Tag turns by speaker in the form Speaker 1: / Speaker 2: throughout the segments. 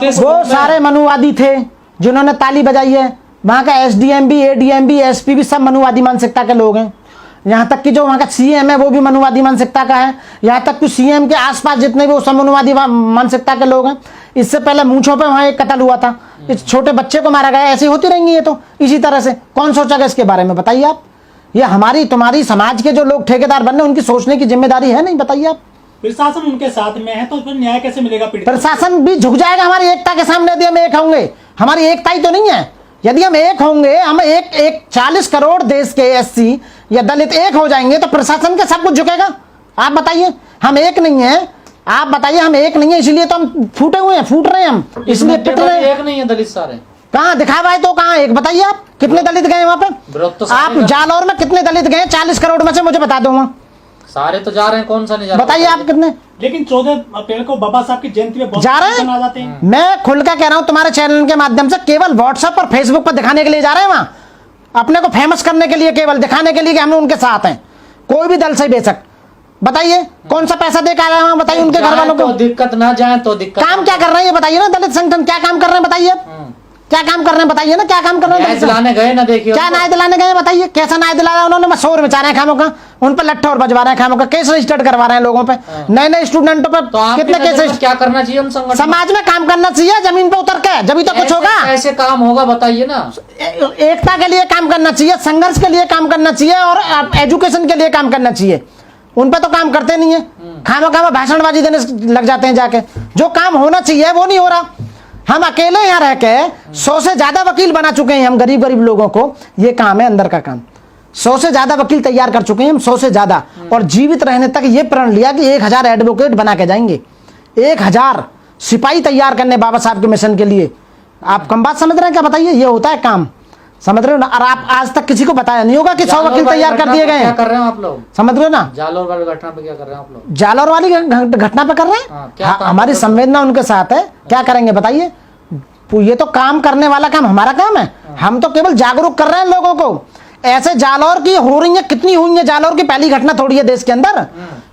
Speaker 1: वो सारे मनुवादी थे जिन्होंने ताली बजाई है। वहाँ का एसडीएम भी, एडीएम भी, एसपी भी सब मनुवादी मानसिकता के लोग हैं। यहाँ तक कि जो वहाँ का सीएम है वो भी मनुवादी मानसिकता का है। यहाँ तक कि सीएम के आसपास जितने भी वो सब मनुवादी मानसिकता के लोग हैं। इससे पहले मूंछों पे वहाँ एक कत्ल हुआ था, इस छोटे बच्चे को मारा गया। ऐसी होती रहेंगी ये तो इसी तरह से। कौन सोचेगा इसके बारे में, बताइए आप। ये हमारी तुम्हारी समाज के जो लोग ठेकेदार बन रहे उनकी सोचने की जिम्मेदारी है नहीं, बताइए आप।
Speaker 2: प्रशासन उनके साथ में है तो फिर न्याय कैसे मिलेगा?
Speaker 1: प्रशासन भी झुक जाएगा हमारी एकता के सामने यदि हम एक होंगे। हमारी एकता ही तो नहीं है। यदि हम एक होंगे, हम एक 40 करोड़ देश के एससी या दलित एक हो जाएंगे तो प्रशासन का सब कुछ झुकेगा। आप बताइए, हम एक नहीं है। आप बताइए, हम एक नहीं है, इसलिए तो हम फूटे हुए हैं, फूट रहे हैं हम, इसलिए पिट रहे हैं।
Speaker 3: एक नहीं है दलित सारे।
Speaker 1: कहाँ दिखावा है तो कहाँ एक बताइए आप। कितने दलित गए वहां पे? आप जालौर में कितने दलित गए 40 करोड़ में से? मुझे बता दो। वहाँ
Speaker 3: सारे तो जा रहे हैं, कौन सा नहीं जा रहा?
Speaker 1: बताइए आप कितने।
Speaker 2: लेकिन 14 अप्रैल को बाबा साहब की जयंती में बहुत
Speaker 1: जा रहे हैं।
Speaker 2: आ जाते हैं।
Speaker 1: मैं खुल कर कह रहा हूं तुम्हारे चैनल के माध्यम से, केवल व्हाट्सएप और फेसबुक पर दिखाने के लिए जा रहे हैं। वहां अपने को फेमस करने के लिए, केवल दिखाने के लिए कि हम उनके साथ हैं। कोई भी दल से बेशक। बताइए कौन सा पैसा दे कर रहे हैं? बताइए उनके घर वालों को।
Speaker 3: दिक्कत ना जाए तो दिक्कत।
Speaker 1: काम क्या कर रहे हैं ये बताइए ना। दलित संगठन क्या काम कर रहे हैं बताइए। क्या काम कर रहे हैं बताइए ना। क्या काम कर रहे हैं?
Speaker 3: न्याय दिलाने गए ना, देखिए
Speaker 1: क्या न्याय दिलाने गए बताइए। कैसा न्याय दिला रहा है उन्होंने? शोर मचा रहे हैं खामों का, उन पर लट्ठा और बजवा रहे हैं खामों का। केस रजिस्टर्ड करवा रहे हैं लोगों पे, नए नए स्टूडेंटों पे।
Speaker 3: तो
Speaker 1: कितने केसेस?
Speaker 3: क्या करना चाहिए उन संगठन?
Speaker 1: समाज में काम करना चाहिए, जमीन पे उतर के, जब तो कुछ होगा।
Speaker 3: ऐसे काम होगा बताइए ना।
Speaker 1: एकता के लिए काम करना चाहिए, संघर्ष के लिए काम करना चाहिए और एजुकेशन के लिए काम करना चाहिए। उन पे तो काम करते नहीं है, खामा खामा भाषणबाजी देने लग जाते हैं जाके। जो काम होना चाहिए वो नहीं हो रहा। हम अकेले यहाँ रह के 100 से ज्यादा वकील बना चुके हैं। हम गरीब गरीब लोगों को ये काम है अंदर का काम। 100 से ज्यादा वकील तैयार कर चुके हैं हम, 100 से ज्यादा। और जीवित रहने तक ये प्रण लिया कि 1000 एडवोकेट बना के जाएंगे, 1000 सिपाही तैयार करने बाबा साहब के मिशन के लिए। आप कम बात समझ रहे हैं क्या? बताइए, ये होता है काम, समझ रहे हो ना। और आप आज तक किसी को बताया नहीं होगा कि 100 वकील तैयार कर दिए गए हैं।
Speaker 3: क्या कर रहे हो आप लोग?
Speaker 1: समझ रहे हो ना।
Speaker 3: जालौर वाली घटना पे क्या कर रहे हैं आप लोग?
Speaker 1: जालौर वाली घटना पे कर रहे हैं। हमारी संवेदना उनके साथ है। क्या करेंगे बताइए? ये तो काम करने वाला काम हमारा काम है। हम तो केवल जागरूक कर रहे हैं लोगों को। ऐसे जालौर की हो रही है, कितनी हुई है। जालौर की पहली घटना थोड़ी है देश के अंदर,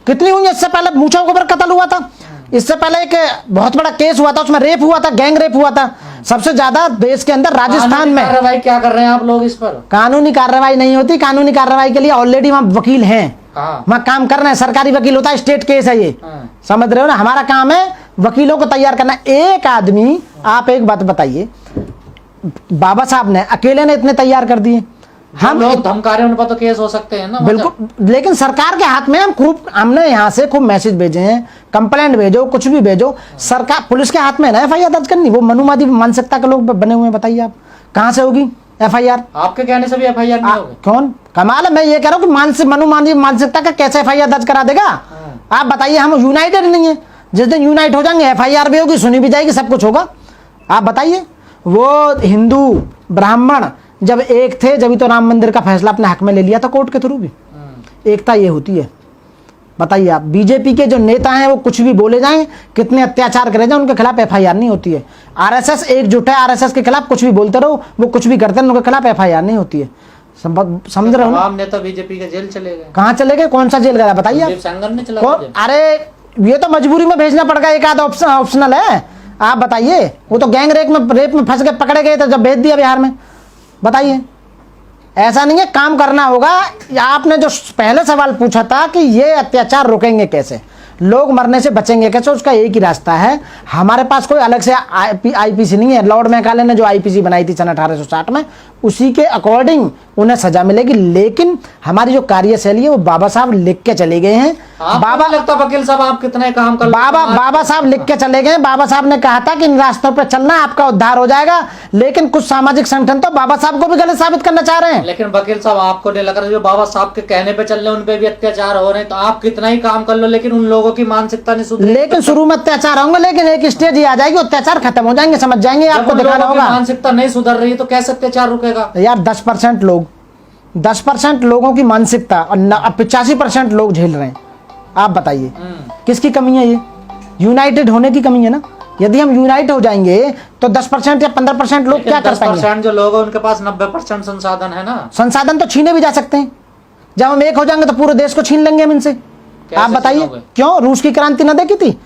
Speaker 1: कितनी हुई है। इससे पहले मूंछों के ऊपर कत्ल हुआ था, इससे पहले एक बहुत बड़ा केस हुआ था, उसमें रेप हुआ था, गैंग रेप हुआ था। सबसे ज्यादा देश के अंदर राजस्थान में।
Speaker 3: कार्रवाई क्या कर रहे हैं आप लोग इस पर?
Speaker 1: कानूनी कार्रवाई नहीं होती। कानूनी कार्रवाई के लिए ऑलरेडी वहां वकील हैं, वहां काम कर रहे हैं। सरकारी वकील होता है, स्टेट केस है ये, समझ रहे हो ना। हमारा काम है वकीलों को तैयार करना। एक आदमी, आप एक बात बताइए, बाबा साहब ने अकेले ने इतने तैयार कर दिए। हम
Speaker 3: लोग धमका रहे हैं, उन पर तो केस हो सकते हैं ना।
Speaker 1: बिल्कुल, लेकिन सरकार के हाथ में हमने यहाँ से खूब मैसेज भेजे हैं, कंप्लेंट भेजो, कुछ भी भेजो। सरकार, पुलिस के हाथ में ना एफआईआर दर्ज करनी। वो मनुवादी मानसिकता के लोग बने हुए हैं। बताइए आप कहाँ से होगी एफआईआर?
Speaker 3: आपके कहने से भी एफआईआर नहीं होगी।
Speaker 1: कौन कमाल है? मैं ये कह रहा हूँ कि मनुवादी मानसिकता का कैसे एफआईआर दर्ज करा देगा? आप बताइए। हम यूनाइटेड नहीं है। जिस दिन यूनाइट हो जाएंगे एफआईआर भी होगी, सुनी भी जाएगी, सब कुछ होगा। आप बताइए। वो हिंदू ब्राह्मण जब एक थे, जब तो राम मंदिर का फैसला अपने हक में ले लिया था कोर्ट के थ्रू भी। एकता ये होती है। बताइए आप, बीजेपी के जो नेता हैं वो कुछ भी बोले जाएं, कितने अत्याचार करे जाएं, उनके खिलाफ एफआईआर नहीं होती है। आरएसएस एकजुट है, आरएसएस के खिलाफ कुछ भी बोलते रहो, वो कुछ भी करते हैं, उनके खिलाफ एफआईआर नहीं होती है। समझ रहे हो?
Speaker 3: तमाम नेता बीजेपी के जेल चले गए।
Speaker 1: कहाँ चले गए? कौन सा जेल गया बताइए आप? अरे ये तो मजबूरी में भेजना पड़ गया, एक आध ऑप्शनल है। आप बताइए। वो तो गैंग रेप में फंस के पकड़े गए थे, जब भेज दिया बिहार में। बताइए, ऐसा नहीं है। काम करना होगा। आपने जो पहले सवाल पूछा था कि ये अत्याचार रुकेंगे कैसे, लोग मरने से बचेंगे कैसे, उसका एक ही रास्ता है। हमारे पास कोई अलग से आईपीसी नहीं है। लॉर्ड मैकाले ने जो आईपीसी बनाई थी सन 1860 में, उसी के अकॉर्डिंग उन्हें सजा मिलेगी। लेकिन हमारी जो कार्यशैली है वो बाबा साहब लिख के चले गए हैं।
Speaker 3: बाबा लगता वकील साहब आप कितने काम कर
Speaker 1: बाबा साहब लिख के चले गए। बाबा साहब ने कहा था कि इन रास्तों पर चलना आपका उद्धार हो जाएगा। लेकिन कुछ सामाजिक संगठन तो बाबा साहब को भी गलत साबित करना चाह रहे हैं।
Speaker 3: लेकिन वकील साहब आपको नहीं लग रहा जो बाबा साहब के कहने पे चल रहे हैं उन पे भी अत्याचार हो रहे हैं? तो आप कितना ही काम कर लो, लेकिन उन लोगों की मानसिकता नहीं सुधरी।
Speaker 1: लेकिन शुरू में अत्याचार होंगे, लेकिन एक स्टेज ही आ जाएगी, अत्याचार खत्म हो जाएंगे, समझ जाएंगे। आपको दिखाना होगा।
Speaker 3: मानसिकता नहीं सुधर रही है तो कैसे अत्याचार रुकेगा
Speaker 1: यार? 10% लोगों की मानसिकता और 85% लोग झेल रहे हैं। आप बताइए किसकी कमी है? ये यूनाइटेड होने की कमी है ना। यदि हम यूनाइट हो जाएंगे तो 10% या 15% लोग क्या कर पाएंगे?
Speaker 3: 10% जो लोग हैं उनके पास 90% संसाधन है ना।
Speaker 1: संसाधन तो छीने भी जा सकते हैं। जब हम एक हो जाएंगे तो पूरे देश को छीन लेंगे हम इनसे। आप बताइए क्यों? रूस की क्रांति न देखी थी?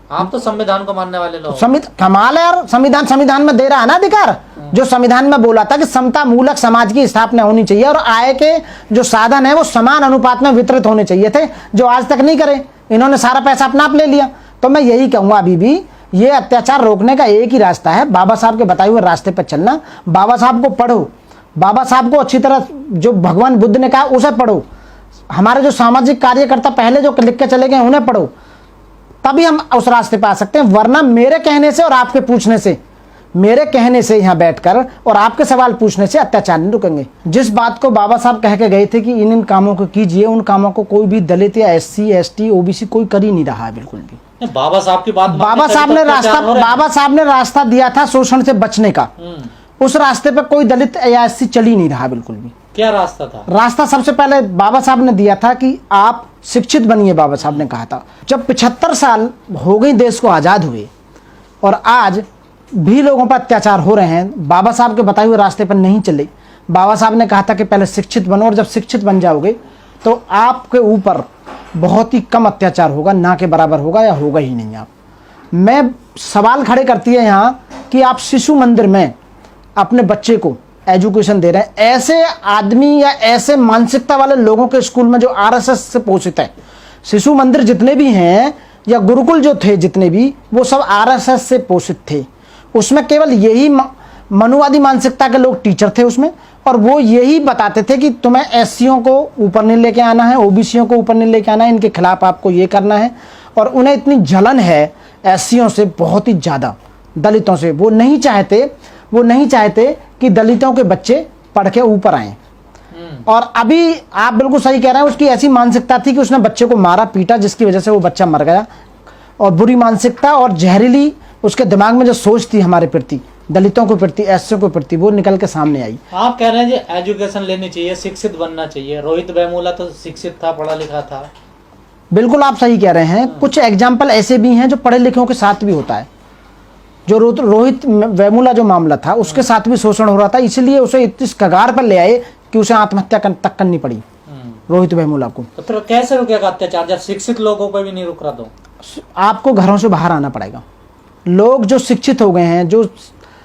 Speaker 3: आप तो संविधान को मानने वाले लोग।
Speaker 1: कमाल है यार, संविधान में दे रहा है ना अधिकार। जो संविधान में बोला था कि समता मूलक समाज की स्थापना होनी चाहिए और आय के जो साधन है वो समान अनुपात में वितरित होने चाहिए थे, जो आज तक नहीं करे। इन्होंने सारा पैसा अपना आप ले लिया। तो मैं यही कहूंगा, अभी भी ये अत्याचार रोकने का एक ही रास्ता है, बाबा साहब के बताए हुए रास्ते पर चलना। बाबा साहब को पढ़ो, बाबा साहब को अच्छी तरह, जो भगवान बुद्ध ने कहा उसे पढ़ो। हमारे जो सामाजिक कार्यकर्ता पहले जो लिख के चले गए उन्हें पढ़ो, तभी हम उस रास्ते पे आ सकते हैं। वरना मेरे कहने से और आपके पूछने से, मेरे कहने से यहाँ बैठकर और आपके सवाल पूछने से अत्याचार नहीं रुकेंगे। जिस बात को बाबा साहब कह के गए थे कि इन कामों को कीजिए, उन कामों को कोई भी दलित या SC ST OBC कोई कर ही नहीं रहा है बिल्कुल भी।
Speaker 3: बाबा साहब की बात,
Speaker 1: बाबा साहब ने रास्ता दिया था शोषण से बचने का, उस रास्ते पे कोई दलित या SC चल ही नहीं रहा बिल्कुल भी।
Speaker 3: क्या रास्ता था? रास्ता
Speaker 1: सबसे पहले बाबा साहब ने दिया था कि आप शिक्षित बनिए। बाबा साहब ने कहा था, जब 75 साल हो गई देश को आजाद हुए और आज भी लोगों पर अत्याचार हो रहे हैं, बाबा साहब के बताए हुए रास्ते पर नहीं चले। बाबा साहब ने कहा था कि पहले शिक्षित बनो और जब शिक्षित बन जाओगे तो आपके ऊपर बहुत ही कम अत्याचार होगा, ना के बराबर होगा या होगा ही नहीं। आप मैं सवाल खड़े करती है यहाँ कि आप शिशु मंदिर में अपने बच्चे को एजुकेशन दे रहे हैं, ऐसे आदमी या ऐसे मानसिकता वाले लोगों के स्कूल में जो RSS से पोषित है। शिशु मंदिर जितने भी हैं या गुरुकुल जो थे जितने भी, वो सब RSS से पोषित थे। उसमें केवल यही मनुवादी मानसिकता के लोग टीचर थे उसमें, और वो यही बताते थे कि तुम्हें SCओं को ऊपर नहीं लेके आना है, OBCओं को ऊपर नहीं लेके आना है, इनके खिलाफ आपको ये करना है। और उन्हें इतनी जलन है SCओं से बहुत ही ज़्यादा, दलितों से। वो नहीं चाहते कि दलितों के बच्चे पढ़ के ऊपर आए। और अभी आप बिल्कुल सही कह रहे हैं, उसकी ऐसी मानसिकता थी कि उसने बच्चे को मारा पीटा, जिसकी वजह से वो बच्चा मर गया। और बुरी मानसिकता और जहरीली उसके दिमाग में जो सोच थी हमारे प्रति, दलितों के प्रति, SCओं के प्रति, वो निकल के सामने आई।
Speaker 3: आप कह रहे हैं जी एजुकेशन लेनी चाहिए, शिक्षित बनना चाहिए। रोहित वेमुला तो शिक्षित था, पढ़ा लिखा था।
Speaker 1: बिल्कुल आप सही कह रहे हैं। कुछ एग्जाम्पल ऐसे भी हैं जो पढ़े लिखों के साथ भी होता है। जो रोहित वेमुला जो मामला था उसके साथ भी शोषण हो रहा था, इसलिए उसे इस कगार पर ले आए कि उसे आत्महत्या तक करनी पड़ी रोहित वेमुला को।
Speaker 3: तो फिर कैसे रुकेगा अत्याचार जब शिक्षित लोगों पर भी नहीं रुक रहा? तो
Speaker 1: आपको घरों से बाहर आना पड़ेगा। लोग जो शिक्षित हो गए हैं, जो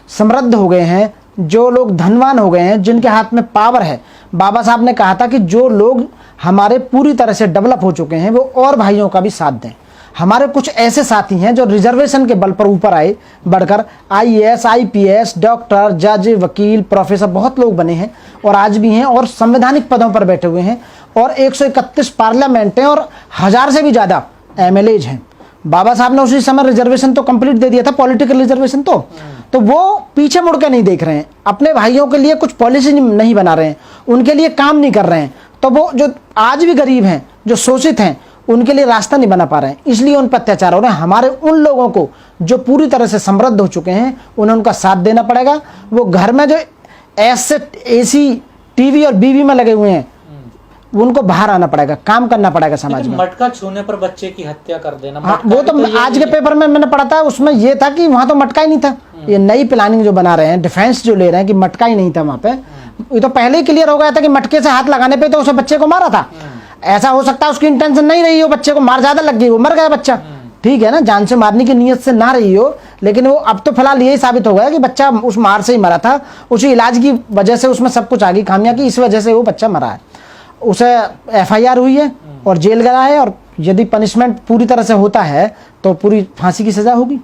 Speaker 1: समृद्ध हो गए हैं, जो लोग धनवान हो गए हैं, जिनके हाथ में पावर है, बाबा साहब ने कहा था कि जो लोग हमारे पूरी तरह से डेवलप हो चुके हैं वो और भाइयों का भी साथ दें। हमारे कुछ ऐसे साथी हैं जो रिजर्वेशन के बल पर ऊपर आए, बढ़कर IAS IPS डॉक्टर जज वकील प्रोफेसर बहुत लोग बने हैं और आज भी हैं और संवैधानिक पदों पर बैठे हुए हैं। और 131 पार्लियामेंट हैं और 1000 से भी ज़्यादा MLAs हैं। बाबा साहब ने उसी समय रिजर्वेशन तो कंप्लीट दे दिया था, पॉलिटिकल रिजर्वेशन। तो वो पीछे मुड़ के नहीं देख रहे हैं, अपने भाइयों के लिए कुछ पॉलिसी नहीं बना रहे हैं, उनके लिए काम नहीं कर रहे हैं। तो वो जो आज भी गरीब हैं, जो शोषित हैं, उनके लिए रास्ता नहीं बना पा रहे हैं, इसलिए उन पर अत्याचार हो रहे हैं। हमारे उन लोगों को जो पूरी तरह से समृद्ध हो चुके हैं, उन्हें उनका साथ देना पड़ेगा। वो घर में जो AC TV और BB में लगे हुए हैं, उनको बाहर आना पड़ेगा, काम करना पड़ेगा समाज में।
Speaker 3: मटका छूने पर बच्चे की हत्या कर देना,
Speaker 1: हाँ, वो तो आज के पेपर में मैंने पढ़ा था, उसमें ये था कि वहां तो मटका ही नहीं था। ये नई प्लानिंग जो बना रहे हैं, डिफेंस जो ले रहे हैं कि मटका ही नहीं था वहां पे। ये तो पहले ही क्लियर हो गया था कि मटके से हाथ लगाने पे तो उसे बच्चे को मारा था। ऐसा हो सकता है उसकी इंटेंशन नहीं रही हो, बच्चे को मार ज्यादा लग गई, वो मर गया बच्चा, ठीक है ना, जान से मारने की नीयत से ना रही हो। लेकिन वो अब तो फिलहाल यही साबित हो गया कि बच्चा उस मार से ही मरा था, उसी इलाज की वजह से उसमें सब कुछ आ गई खामियां की, इस वजह से वो बच्चा मरा है। उसे FIR हुई है और जेल गया है, और यदि पनिशमेंट पूरी तरह से होता है तो पूरी फांसी की सजा होगी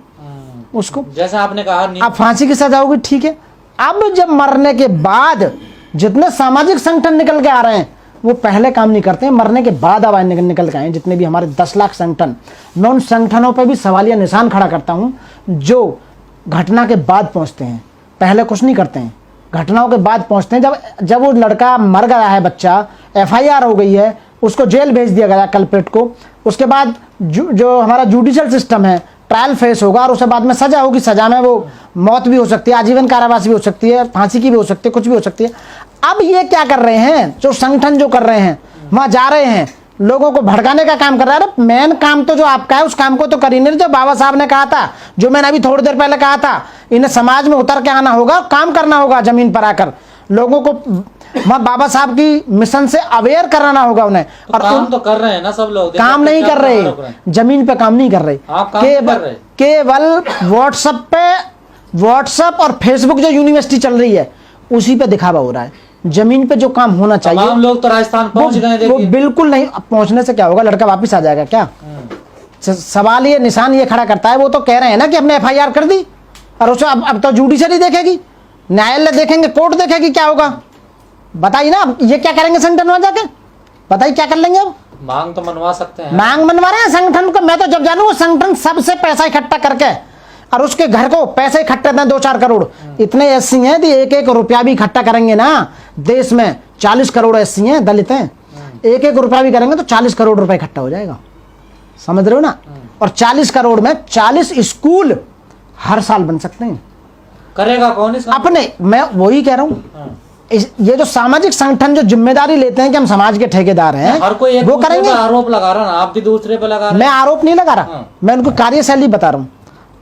Speaker 1: उसको,
Speaker 3: जैसा आपने कहा।
Speaker 1: अब फांसी की सजा होगी, ठीक है। अब जब मरने के बाद जितने सामाजिक संगठन निकल के आ रहे हैं वो पहले काम नहीं करते हैं, मरने के बाद आवाज निकल के आए। जितने भी हमारे 10 लाख संगठन, मैं उन संगठनों पर भी सवालिया निशान खड़ा करता हूं जो घटना के बाद पहुंचते हैं, पहले कुछ नहीं करते हैं, घटनाओं के बाद पहुंचते हैं। जब वो लड़का मर गया है, बच्चा FIR हो गई है, उसको जेल भेज दिया गया कल्प्रिट को, उसके बाद जो हमारा जुडिशियल सिस्टम है, ट्रायल फेस होगा और उसके बाद में सजा होगी। सजा में वो मौत भी हो सकती है, आजीवन कारावास भी हो सकती है, फांसी की भी हो सकती है, कुछ भी हो सकती है। अब ये क्या कर रहे हैं, जो संगठन जो कर रहे हैं, वहां जा रहे हैं, लोगों को भड़काने का काम कर रहा है। मेन काम तो जो आपका है उस काम को तो कर ही नहीं। जो बाबा साहब ने कहा था, जो मैंने अभी थोड़ी देर पहले कहा था, इन्हें समाज में उतर के आना होगा, काम करना होगा, जमीन पर आकर लोगों को वहाँ बाबा साहब की मिशन से अवेयर कराना होगा उन्हें।
Speaker 3: तो काम तो कर रहे हैं ना सब लोग,
Speaker 1: काम नहीं कर रहे, जमीन पे काम नहीं कर रहे, केवल व्हाट्सएप और फेसबुक जो यूनिवर्सिटी चल रही है उसी पे दिखावा हो रहा है। जमीन पे जो काम होना चाहिए,
Speaker 3: हम लोग तो राजस्थान पहुंच गए,
Speaker 1: वो बिल्कुल नहीं। पहुंचने से क्या होगा, लड़का वापिस आ जाएगा क्या? सवाल ये, निशान ये खड़ा करता है, वो तो कह रहे हैं ना कि हमने FIR कर दी और उसे अब तो जुडिशरी देखेगी, न्यायालय देखेंगे, कोर्ट देखेगी, क्या होगा बताइए ना। अब ये क्या करेंगे संगठन वहां जाके, बताइए क्या कर लेंगे? अब
Speaker 3: मांग तो मनवा सकते हैं,
Speaker 1: मांग मनवा रहे हैं संगठन को। मैं तो जब जानू वो संगठन सबसे पैसा इकट्ठा करके और उसके घर को पैसे इकट्ठे 2-4 करोड़, इतने SC हैं कि 1-1 रुपया भी इकट्ठा करेंगे ना, देश में 40 करोड़ SC हैं, दलित हैं, 1-1 रुपया भी करेंगे तो 40 करोड़ रुपए इकट्ठा हो जाएगा, समझ रहे हो ना? और 40 करोड़ में 40 स्कूल हर साल बन सकते हैं।
Speaker 3: करेगा कौन इसका?
Speaker 1: अपने, मैं वही कह रहा हूँ, ये जो सामाजिक संगठन जो जिम्मेदारी लेते हैं कि हम समाज के ठेकेदार हैं,
Speaker 3: हर कोई एक
Speaker 1: वो करेंगे।
Speaker 3: आरोप लगा रहा ना, आप भी दूसरे पे लगा रहे।
Speaker 1: मैं आरोप नहीं लगा रहा, मैं उनको कार्यशैली बता रहा हूँ।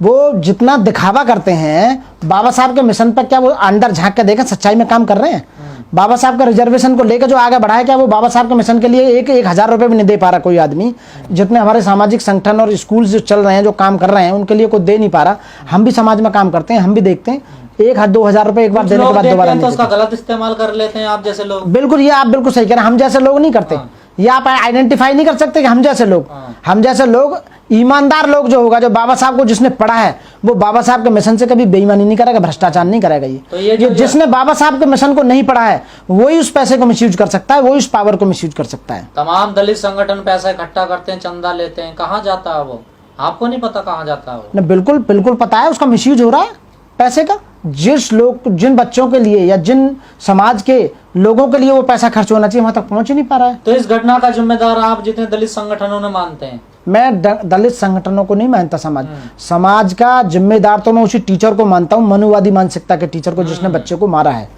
Speaker 1: वो जितना दिखावा करते हैं बाबा साहब के मिशन पर, क्या वो अंदर झांक के देखें सच्चाई में काम कर रहे हैं? बाबा साहब का रिजर्वेशन को लेकर जो आगे बढ़ाया, क्या वो बाबा साहब के मिशन के लिए 1,000 रुपए भी नहीं दे पा रहा कोई आदमी? जितने हमारे सामाजिक संगठन और स्कूल जो चल रहे हैं, जो काम कर रहे हैं, उनके लिए कोई दे नहीं पा रहा। हम भी समाज में काम करते हैं, हम भी देखते हैं, 1,000-2,000 रुपए एक बार देने के बाद दोबारा नहीं
Speaker 3: तो उसका गलत इस्तेमाल कर लेते हैं आप जैसे लोग।
Speaker 1: बिल्कुल, ये आप बिल्कुल सही कह रहे हैं, हम जैसे लोग नहीं करते। ये आप आइडेंटिफाई नहीं कर सकते कि हम जैसे लोग ईमानदार लोग जो होगा, जो बाबा साहब को जिसने पढ़ा है, वो बाबा साहब के मिशन से कभी बेईमानी नहीं करेगा, भ्रष्टाचार नहीं करेगा। ये जिसने बाबा साहब के मिशन को नहीं पढ़ा है, वही उस पैसे को मिसयूज कर सकता है, वही उस पावर को मिसयूज कर सकता है।
Speaker 3: तमाम दलित संगठन पैसा इकट्ठा करते हैं, चंदा लेते हैं, कहाँ जाता है वो? आपको नहीं पता कहाँ जाता है वो?
Speaker 1: बिल्कुल बिल्कुल पता है, उसका मिसयूज हो रहा है पैसे का। जिन बच्चों के लिए या जिन समाज के लोगों के लिए वो पैसा खर्च होना चाहिए, वहां तक पहुंच ही नहीं पा रहा है।
Speaker 3: तो इस घटना का जिम्मेदार आप जितने दलित संगठनों ने मानते हैं?
Speaker 1: मैं दलित संगठनों को नहीं मानता, समाज का जिम्मेदार तो मैं उसी टीचर को मानता हूँ, मनुवादी मानसिकता के टीचर को, जिसने बच्चे को मारा है।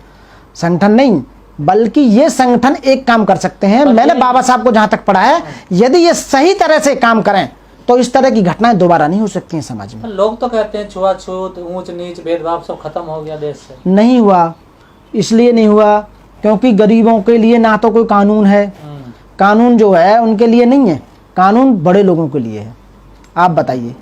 Speaker 1: संगठन नहीं, बल्कि ये संगठन एक काम कर सकते हैं। मैंने बाबा साहब को जहां तक पढ़ा है, यदि ये सही तरह से काम करें तो इस तरह की घटनाएं दोबारा नहीं हो सकती हैं समाज में।
Speaker 3: लोग तो कहते हैं छुआछूत, ऊंच नीच, भेदभाव सब खत्म हो गया देश से।
Speaker 1: नहीं हुआ, इसलिए नहीं हुआ क्योंकि गरीबों के लिए ना तो कोई कानून है, कानून जो है उनके लिए नहीं है, कानून बड़े लोगों के लिए है। आप बताइए,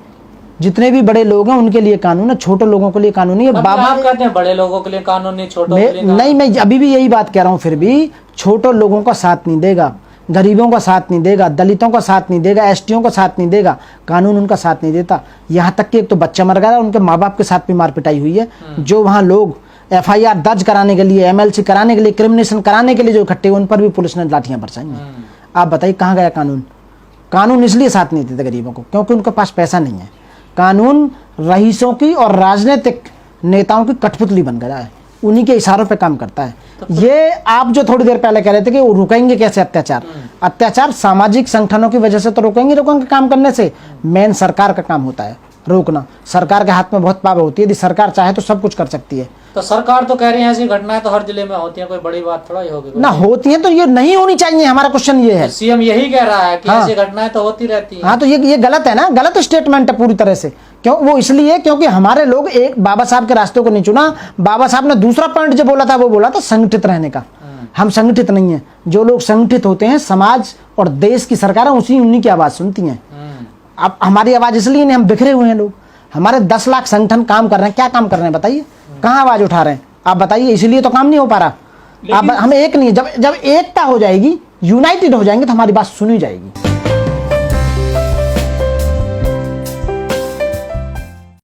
Speaker 1: जितने भी बड़े लोग हैं उनके लिए कानून है, छोटे लोगों के लिए कानून नहीं है। बाबा
Speaker 3: आप कहते हैं बड़े लोगों के लिए कानून नहीं, छोटों के लिए
Speaker 1: नहीं, मैं अभी भी यही बात कह रहा हूँ। फिर भी छोटे लोगों का साथ नहीं देगा, गरीबों का साथ नहीं देगा, दलितों का साथ नहीं देगा, STओं का साथ नहीं देगा, कानून उनका साथ नहीं देता। यहाँ तक कि एक तो बच्चा मर गया, उनके माँ बाप के साथ भी मार पिटाई हुई है। जो वहाँ लोग FIR दर्ज कराने के लिए, MLC कराने के लिए, क्रिमिनेशन कराने के लिए जो इकट्ठे, उन पर भी पुलिस ने लाठियां बरसाई हैं। आप बताइए कहाँ गया कानून? कानून इसलिए साथ नहीं देते गरीबों को क्योंकि उनके पास पैसा नहीं है। कानून रईसों की और राजनीतिक नेताओं की कठपुतली बन गया है, उन्हीं के इशारों पे काम करता है। ये आप जो थोड़ी देर पहले कह रहे थे कि वो रुकेंगे कैसे अत्याचार सामाजिक संगठनों की वजह से तो रोकेंगे काम करने से। मेन सरकार का काम होता है रोकना। सरकार के हाथ में बहुत पावर होती है, यदि सरकार चाहे तो सब कुछ कर सकती है।
Speaker 3: तो सरकार तो कह रही है ऐसी घटनाएं तो हर जिले में होती है, कोई बड़ी बात थोड़ा ही होगी
Speaker 1: ना। होती है तो ये नहीं होनी चाहिए, हमारा क्वेश्चन ये है।
Speaker 3: CM यही कह रहा है कि ऐसी घटनाएं तो होती रहती है।
Speaker 1: हाँ, तो ये गलत है ना, गलत स्टेटमेंट है पूरी तरह से। क्यों? वो इसलिए क्योंकि हमारे लोग एक बाबा साहब के रास्ते को नहीं चुना। बाबा साहब ने दूसरा पॉइंट जो बोला था, वो बोला था संगठित रहने का। हम संगठित नहीं है। जो लोग संगठित होते हैं, समाज और देश की सरकारें उन्हीं की आवाज सुनती हैं। अब हमारी आवाज इसलिए नहीं, हम बिखरे हुए हैं लोग। हमारे 10 लाख संगठन काम कर रहे हैं, क्या काम कर रहे हैं बताइए? कहाँ आवाज उठा रहे हैं आप बताइए? इसलिए तो काम नहीं हो पा रहा। अब हम एक नहीं, जब एकता हो जाएगी, यूनाइटेड हो जाएंगे तो हमारी बात सुनी जाएगी।